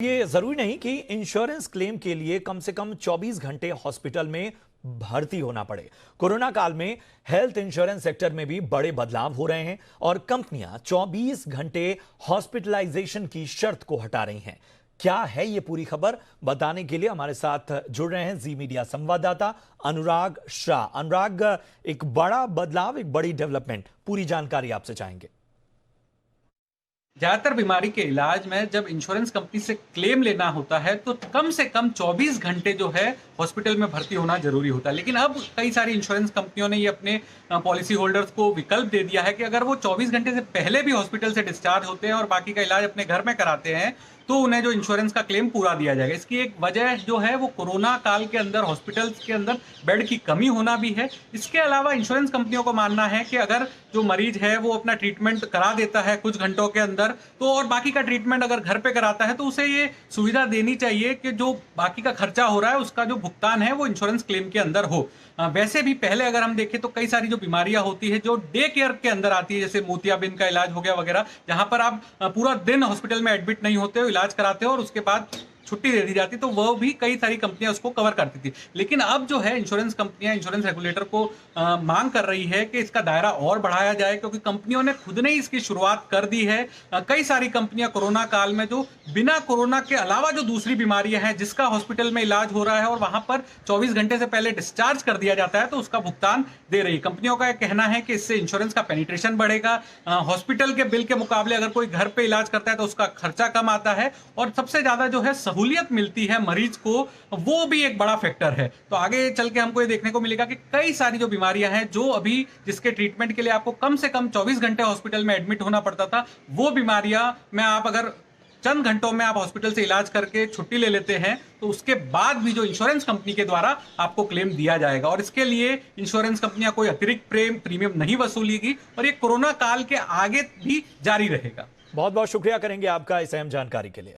ये जरूरी नहीं कि इंश्योरेंस क्लेम के लिए कम से कम 24 घंटे हॉस्पिटल में भर्ती होना पड़े। कोरोना काल में हेल्थ इंश्योरेंस सेक्टर में भी बड़े बदलाव हो रहे हैं और कंपनियां 24 घंटे हॉस्पिटलाइजेशन की शर्त को हटा रही हैं। क्या है ये पूरी खबर, बताने के लिए हमारे साथ जुड़ रहे हैं जी मीडिया संवाददाता अनुराग शाह। अनुराग, एक बड़ा बदलाव, एक बड़ी डेवलपमेंट, पूरी जानकारी आपसे चाहेंगे। ज्यादातर बीमारी के इलाज में जब इंश्योरेंस कंपनी से क्लेम लेना होता है तो कम से कम 24 घंटे जो है हॉस्पिटल में भर्ती होना जरूरी होता है। लेकिन अब कई सारी इंश्योरेंस कंपनियों ने ये अपने पॉलिसी होल्डर्स को विकल्प दे दिया है कि अगर वो 24 घंटे से पहले भी हॉस्पिटल से डिस्चार्ज होते हैं और बाकी का इलाज अपने घर में कराते हैं तो उन्हें जो इंश्योरेंस का क्लेम पूरा दिया जाएगा। इसकी एक वजह जो है वो कोरोना काल के अंदर हॉस्पिटल्स के अंदर बेड की कमी होना भी है। इसके अलावा इंश्योरेंस कंपनियों को मानना है कि अगर जो मरीज है वो अपना ट्रीटमेंट करा देता है कुछ घंटों के अंदर तो और बाकी का ट्रीटमेंट अगर घर पे कराता है तो उसे ये सुविधा देनी चाहिए कि जो बाकी का खर्चा हो रहा है उसका जो भुगतान है वो इंश्योरेंस क्लेम के अंदर हो। वैसे भी पहले अगर हम देखें तो कई सारी जो बीमारियां होती है जो डे केयर के अंदर आती है, जैसे मोतियाबिंद का इलाज हो गया वगैरह, जहां पर आप पूरा दिन हॉस्पिटल में एडमिट नहीं होते हो, इलाज कराते हो और उसके बाद छुट्टी दे दी जाती, तो वह भी कई सारी कंपनियां उसको कवर करती थी। लेकिन अब जो है इंश्योरेंस कंपनियां इंश्योरेंस रेगुलेटर को मांग कर रही है कि इसका दायरा और बढ़ाया जाए, क्योंकि कंपनियों ने खुद ने इसकी शुरुआत कर दी है। कई सारी कंपनियां कोरोना काल में जो बिना कोरोना के अलावा जो दूसरी बीमारियां हैं जिसका हॉस्पिटल में इलाज हो रहा है और वहां पर 24 घंटे से पहले डिस्चार्ज कर दिया जाता है तो उसका भुगतान दे रही। कंपनियों का कहना है कि इससे इंश्योरेंस का पेनिट्रेशन बढ़ेगा, हॉस्पिटल के बिल के मुकाबले अगर कोई घर पे इलाज करता है तो उसका खर्चा कम आता है और सबसे ज्यादा जो है सहूलियत मिलती है मरीज को, वो भी एक बड़ा फैक्टर है। तो आगे चल के हमको ये देखने को मिलेगा कि कई सारी जो बीमारियां हैं जो अभी जिसके ट्रीटमेंट के लिए आपको कम से कम 24 घंटे हॉस्पिटल में एडमिट होना पड़ता था, वो बीमारियां में आप अगर चंद घंटों में आप हॉस्पिटल से इलाज करके छुट्टी ले लेते हैं तो उसके बाद भी जो इंश्योरेंस कंपनी के द्वारा आपको क्लेम दिया जाएगा और इसके लिए इंश्योरेंस कंपनियां कोई अतिरिक्त प्रीमियम नहीं वसूलेगी और ये कोरोना काल के आगे भी जारी रहेगा। बहुत बहुत शुक्रिया करेंगे आपका इस अहम जानकारी के लिए।